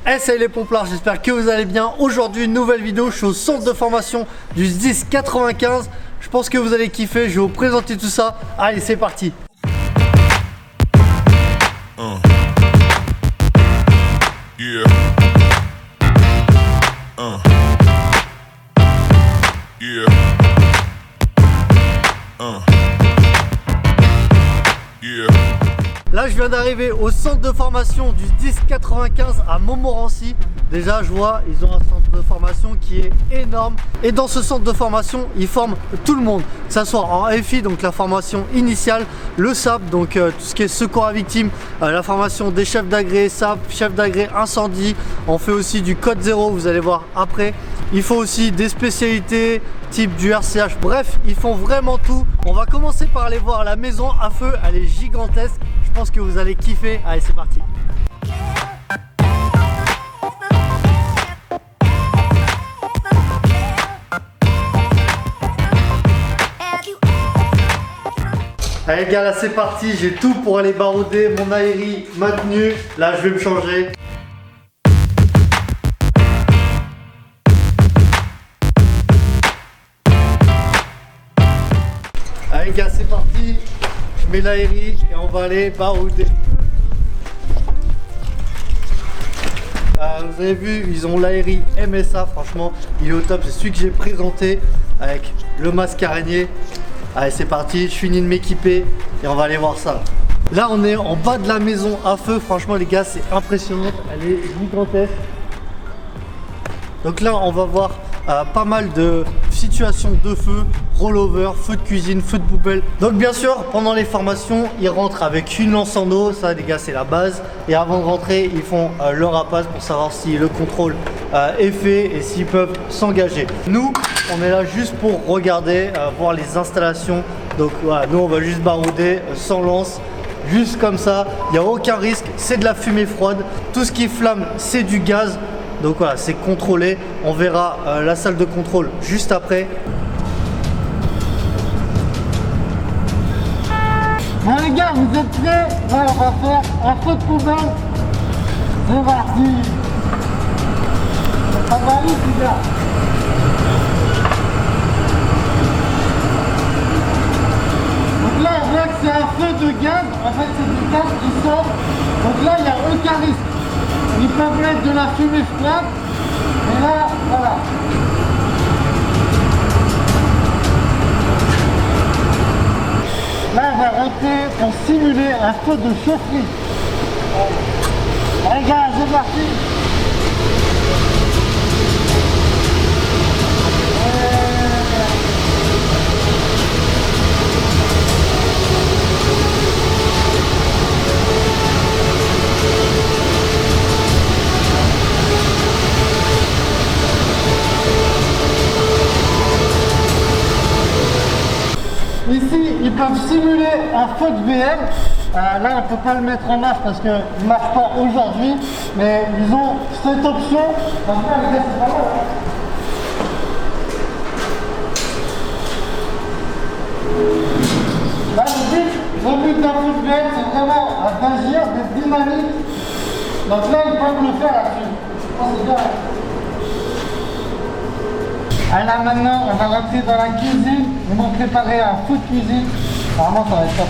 Hey, salut les pomplards, j'espère que vous allez bien. Aujourd'hui, une nouvelle vidéo, je suis au centre de formation du SDIS 95. Je pense que vous allez kiffer, je vais vous présenter tout ça. Allez, c'est parti. Là, je viens d'arriver au centre de formation du SDIS 95 à Montmorency. Déjà, je vois, ils ont un centre de formation qui est énorme. Et dans ce centre de formation, ils forment tout le monde. Que ce soit en FI, donc la formation initiale, le SAP, donc tout ce qui est secours à victimes, la formation des chefs d'agré, SAP, chef d'agré incendie. On fait aussi du code 0, vous allez voir après. Il faut aussi des spécialités type du RCH. Bref, ils font vraiment tout. On va commencer par aller voir la maison à feu. Elle est gigantesque. Je pense que vous allez kiffer. Allez, c'est parti. Allez les gars, là c'est parti. J'ai tout pour aller barouder. Mon aéri, ma tenue. Là, je vais me changer. Allez les gars, c'est parti. Je mets l'aéri et on va aller barouder. Vous avez vu, ils ont l'aéri MSA, franchement, il est au top. C'est celui que j'ai présenté avec le masque araignée. Allez, c'est parti, je finis de m'équiper et on va aller voir ça. Là, on est en bas de la maison à feu. Franchement, les gars, c'est impressionnant. Elle est gigantesque. Donc là, on va voir pas mal de situations de feu, rollover, feu de cuisine, feu de poubelle. Donc bien sûr, pendant les formations, ils rentrent avec une lance en eau. Ça, les gars, c'est la base. Et avant de rentrer, ils font leur rapace pour savoir si le contrôle est fait et s'ils peuvent s'engager. Nous, on est là juste pour regarder, voir les installations. Donc voilà, nous, on va juste barouder sans lance. Juste comme ça, il n'y a aucun risque. C'est de la fumée froide. Tout ce qui flamme, c'est du gaz. Donc voilà, c'est contrôlé. On verra la salle de contrôle juste après. Bon les gars, vous êtes prêts? Là, on va faire un feu de poubelle. C'est parti. Ça va vite les gars. Donc là, on voit que c'est un feu de gaz. En fait, c'est du gaz qui sort. Donc là, il n'y a aucun risque. Ils peuvent mettre de la fumée froide, et là, voilà. Là, on va rentrer pour simuler un feu de chaufferie. Allez, gars, c'est parti. Ici, ils peuvent simuler un feu de VM. Là, on ne peut pas le mettre en marche parce qu'il ne marche pas aujourd'hui. Mais ils ont cette option. Donc là, les gars, c'est pas mal. Là, le but d'un feu de VM, c'est vraiment d'agir, d'être dynamique. Donc là, ils peuvent le faire là-dessus. Oh, c'est bien. Allez, là maintenant, on va rentrer dans la cuisine. Ils m'ont préparé un feu de cuisine. Vraiment, ça va être top.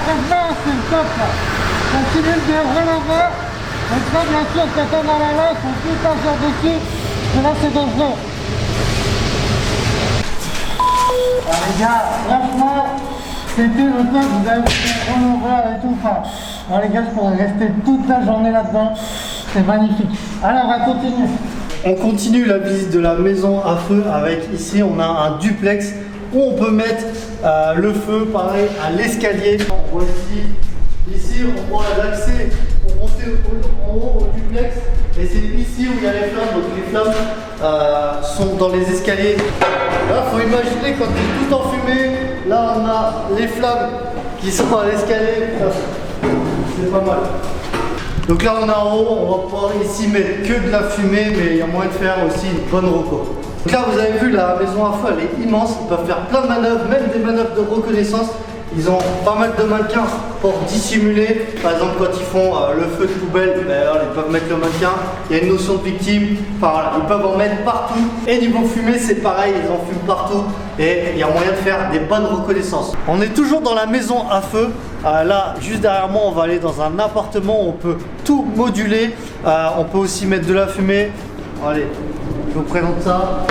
Franchement, c'est le top là. Continue de relever. Donc là, bien sûr, quand on a la lance, on peut pas faire dessus. Et là, c'est dangereux. Ah, les gars, franchement, c'était le top. Vous avez fait relever et tout. Enfin, bon, les gars, je pourrais rester toute la journée là-dedans. C'est magnifique. Allez, on va continuer. On continue la visite de la maison à feu avec ici on a un duplex où on peut mettre le feu, pareil, à l'escalier. On voit ici on voit l'accès pour monter en haut au duplex. Et c'est ici où il y a les flammes, donc les flammes sont dans les escaliers. Là, il faut imaginer quand c'est tout enfumé, là on a les flammes qui sont à l'escalier, c'est pas mal. Donc là on est en haut, on va pouvoir ici mettre que de la fumée, mais il y a moyen de faire aussi une bonne reco. Donc là vous avez vu, la maison à feu elle est immense, ils peuvent faire plein de manœuvres, même des manœuvres de reconnaissance. Ils ont pas mal de mannequins pour dissimuler, par exemple quand ils font le feu de poubelle, ils peuvent mettre le mannequin, il y a une notion de victime, enfin voilà, ils peuvent en mettre partout. Et niveau fumée c'est pareil, ils en fument partout et il y a moyen de faire des bonnes reconnaissances. On est toujours dans la maison à feu, là juste derrière moi on va aller dans un appartement où on peut tout moduler, on peut aussi mettre de la fumée. Allez, je vous présente ça.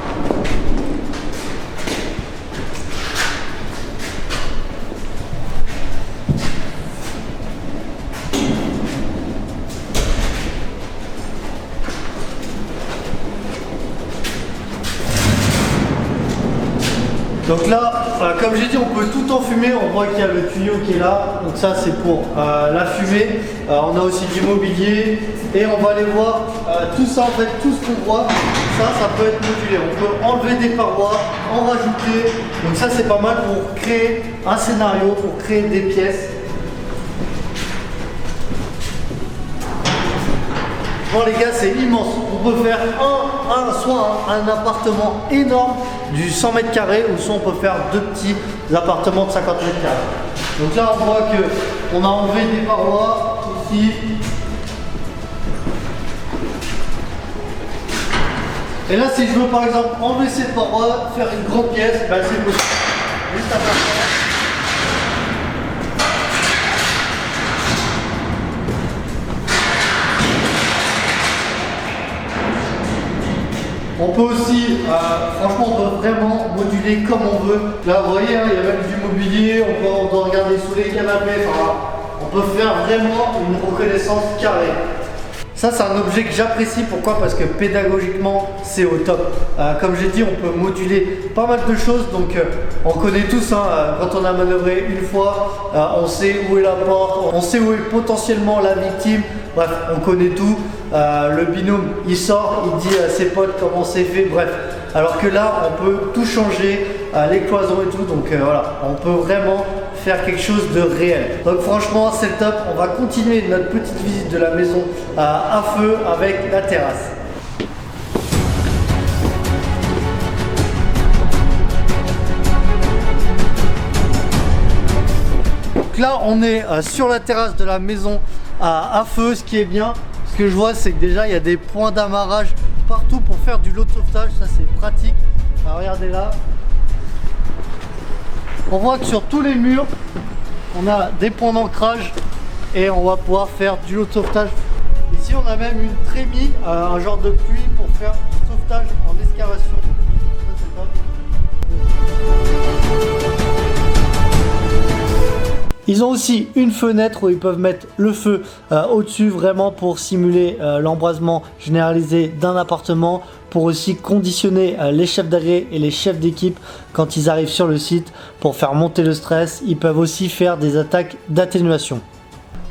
Donc là, comme j'ai dit, on peut tout enfumer. On voit qu'il y a le tuyau qui est là. Donc ça, c'est pour la fumée. On a aussi du mobilier. Et on va aller voir tout ça, en fait, tout ce qu'on voit. Ça peut être modulé. On peut enlever des parois, en rajouter. Donc ça, c'est pas mal pour créer un scénario, pour créer des pièces. Bon les gars, c'est immense. On peut faire soit un appartement énorme du 100 mètres carrés ou soit on peut faire deux petits appartements de 50 mètres carrés. Donc là on voit que on a enlevé des parois ici. Et là si je veux par exemple enlever cette paroi, faire une grande pièce, c'est possible. Juste à faire ça. On peut aussi, franchement, on peut vraiment moduler comme on veut. Là, vous voyez, il y a même du mobilier, on peut regarder sous les canapés. Enfin, on peut faire vraiment une reconnaissance carrée. Ça, c'est un objet que j'apprécie. Pourquoi? Parce que pédagogiquement, c'est au top. Comme j'ai dit, on peut moduler pas mal de choses. Donc, on connaît tous, quand on a manœuvré une fois, on sait où est la porte, on sait où est potentiellement la victime. Bref, on connaît tout. Le binôme, il sort, il dit à ses potes comment c'est fait. Bref, alors que là, on peut tout changer, les cloisons et tout. Donc voilà, on peut vraiment faire quelque chose de réel. Donc franchement, c'est le top. On va continuer notre petite visite de la maison à feu avec la terrasse. Donc là, on est sur la terrasse de la maison à feu. Ce qui est bien, ce que je vois, c'est que déjà, il y a des points d'amarrage partout pour faire du lot de sauvetage. Ça, c'est pratique. Alors, regardez là. On voit que sur tous les murs, on a des points d'ancrage et on va pouvoir faire du lot de sauvetage. Ici, on a même une trémie, un genre de puits pour faire du sauvetage en excavation. Ça, c'est top. Ils ont aussi une fenêtre où ils peuvent mettre le feu au-dessus, vraiment pour simuler l'embrasement généralisé d'un appartement, pour aussi conditionner les chefs d'arrêt et les chefs d'équipe quand ils arrivent sur le site pour faire monter le stress. Ils peuvent aussi faire des attaques d'atténuation.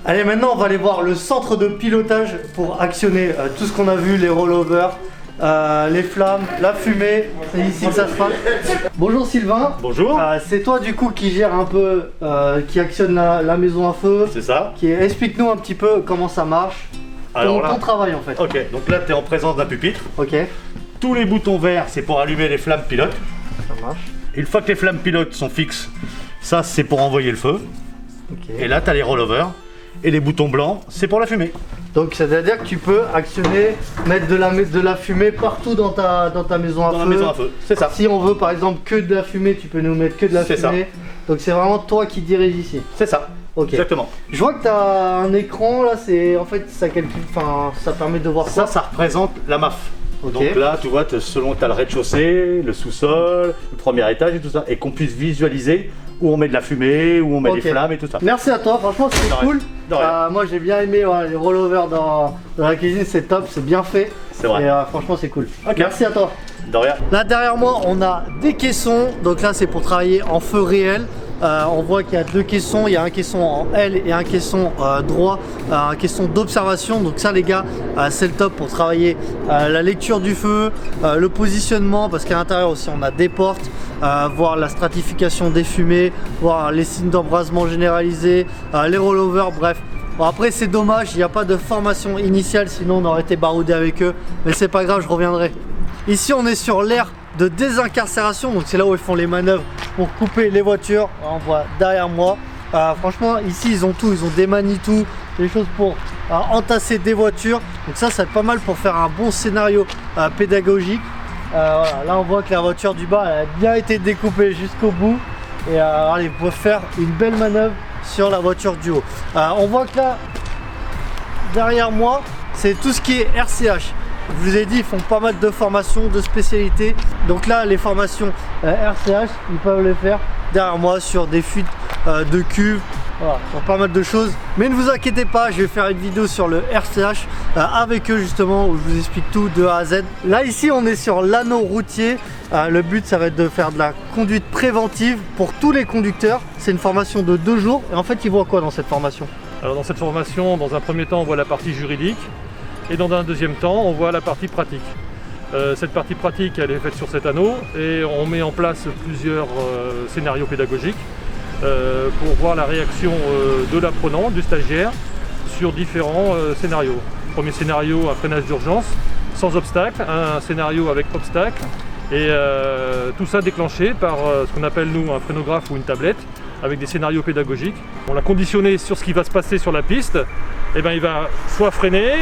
Allez, maintenant on va aller voir le centre de pilotage pour actionner tout ce qu'on a vu, les rollovers, les flammes, la fumée. C'est ici que ça se passe. Bonjour Sylvain. Bonjour. C'est toi du coup qui gère un peu, qui actionne la maison à feu. C'est ça. Explique-nous un petit peu comment ça marche. Alors là, ton travail en fait. Ok, donc là tu es en présence d'un pupitre. Ok. Tous les boutons verts, c'est pour allumer les flammes pilotes. Ça marche. Une fois que les flammes pilotes sont fixes, ça c'est pour envoyer le feu. Ok. Et là tu as les rollovers. Et les boutons blancs, c'est pour la fumée. Donc ça veut dire que tu peux actionner, mettre de la fumée partout dans ta maison à feu. Dans la maison à feu, c'est ça. Si on veut par exemple que de la fumée, tu peux nous mettre que de la fumée. Ça. Donc c'est vraiment toi qui dirige ici. C'est ça. Ok. Exactement. Je vois que tu as un écran là, en fait ça calcule, ça permet de voir quoi. Ça représente la MAF. Ok. Donc là, tu vois, selon tu as le rez-de-chaussée, le sous-sol, le premier étage et tout ça. Et qu'on puisse visualiser où on met de la fumée, où on met des flammes et tout ça. Merci à toi, franchement c'était cool. Moi j'ai bien aimé les rollovers dans la cuisine, c'est top, c'est bien fait. C'est vrai. Et franchement, c'est cool. Ok. Merci à toi. De rien. Là derrière moi, on a des caissons. Donc là, c'est pour travailler en feu réel. On voit qu'il y a deux caissons. Il y a un caisson en L et un caisson droit, un caisson d'observation. Donc ça, les gars, c'est le top pour travailler la lecture du feu, le positionnement, parce qu'à l'intérieur aussi, on a des portes, voir la stratification des fumées, voir les signes d'embrasement généralisés, les rollovers, bref. Bon, après, c'est dommage, il n'y a pas de formation initiale, sinon on aurait été baroudé avec eux. Mais c'est pas grave, je reviendrai. Ici, on est sur l'aire de désincarcération, donc c'est là où ils font les manœuvres pour couper les voitures. On voit derrière moi. Franchement, ici, ils ont tout. Ils ont des Manitou, des choses pour entasser des voitures. Donc ça va être pas mal pour faire un bon scénario pédagogique. Voilà, là, on voit que la voiture du bas elle a bien été découpée jusqu'au bout. Et ils peuvent faire une belle manœuvre sur la voiture du haut. On voit que là, derrière moi, c'est tout ce qui est RCH. Je vous ai dit, ils font pas mal de formations, de spécialités. Donc là, les formations RCH, ils peuvent les faire derrière moi sur des fuites de cuves, voilà, sur pas mal de choses. Mais ne vous inquiétez pas, je vais faire une vidéo sur le RCH avec eux justement, où je vous explique tout de A à Z. Là, ici, on est sur l'anneau routier. Le but, ça va être de faire de la conduite préventive pour tous les conducteurs. C'est une formation de 2 jours. Et en fait, ils voient quoi dans cette formation? Alors dans cette formation, dans un premier temps, on voit la partie juridique. Et dans un deuxième temps, on voit la partie pratique. Cette partie pratique, elle est faite sur cet anneau et on met en place plusieurs scénarios pédagogiques pour voir la réaction de l'apprenant, du stagiaire, sur différents scénarios. Premier scénario, un freinage d'urgence, sans obstacle, un scénario avec obstacle, et tout ça déclenché par ce qu'on appelle nous un frénographe ou une tablette, avec des scénarios pédagogiques. On l'a conditionné sur ce qui va se passer sur la piste. Et ben, il va soit freiner,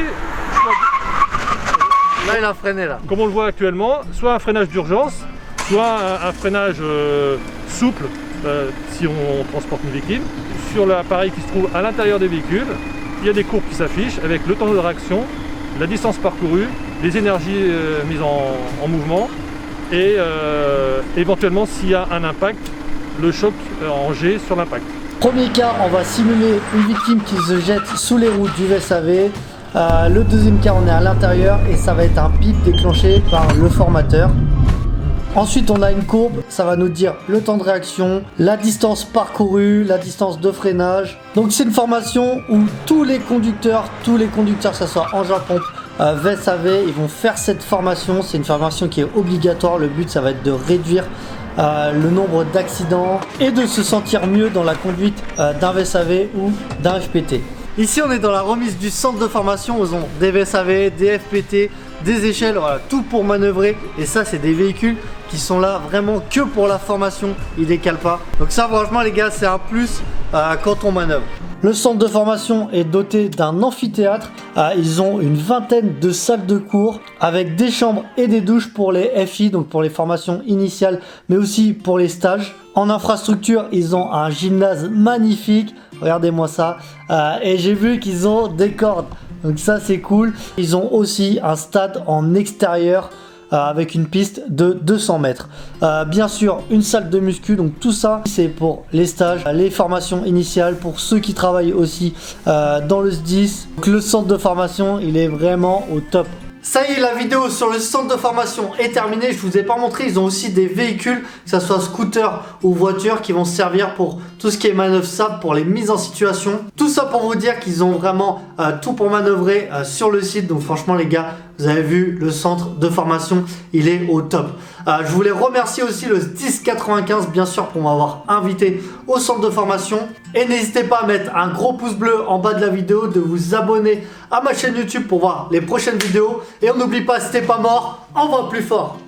là il a freiné là. Comme on le voit actuellement, soit un freinage d'urgence, soit un freinage souple si on transporte une victime. Sur l'appareil qui se trouve à l'intérieur des véhicules, il y a des courbes qui s'affichent avec le temps de réaction, la distance parcourue, les énergies mises en mouvement et éventuellement s'il y a un impact, le choc en G sur l'impact. Premier cas, on va simuler une victime qui se jette sous les roues du VSAV. Le deuxième cas, on est à l'intérieur et ça va être un bip déclenché par le formateur. Ensuite, on a une courbe, ça va nous dire le temps de réaction, la distance parcourue, la distance de freinage. Donc c'est une formation où tous les conducteurs, que ce soit engin pompe, VSAV, ils vont faire cette formation. C'est une formation qui est obligatoire. Le but, ça va être de réduire le nombre d'accidents et de se sentir mieux dans la conduite d'un VSAV ou d'un FPT. Ici, on est dans la remise du centre de formation. Ils ont des VSAV, des FPT, des échelles, voilà, tout pour manœuvrer. Et ça, c'est des véhicules qui sont là vraiment que pour la formation. Ils décalent pas. Donc ça, franchement, les gars, c'est un plus quand on manœuvre. Le centre de formation est doté d'un amphithéâtre. Ils ont une vingtaine de salles de cours avec des chambres et des douches pour les FI, donc pour les formations initiales, mais aussi pour les stages. En infrastructure, ils ont un gymnase magnifique. Regardez-moi ça. Et j'ai vu qu'ils ont des cordes. Donc ça, c'est cool. Ils ont aussi un stade en extérieur avec une piste de 200 mètres. Bien sûr, une salle de muscu. Donc tout ça, c'est pour les stages, les formations initiales, pour ceux qui travaillent aussi dans le SDIS. Donc le centre de formation, il est vraiment au top. Ça y est, la vidéo sur le centre de formation est terminée. Je vous ai pas montré, ils ont aussi des véhicules, que ce soit scooter ou voiture, qui vont servir pour tout ce qui est manœuvre SAP, pour les mises en situation. Tout ça pour vous dire qu'ils ont vraiment tout pour manœuvrer sur le site. Donc franchement les gars, vous avez vu, le centre de formation, il est au top. Je voulais remercier aussi le SDIS 95, bien sûr, pour m'avoir invité au centre de formation. Et n'hésitez pas à mettre un gros pouce bleu en bas de la vidéo, de vous abonner à ma chaîne YouTube pour voir les prochaines vidéos. Et on n'oublie pas, si t'es pas mort, envoie plus fort.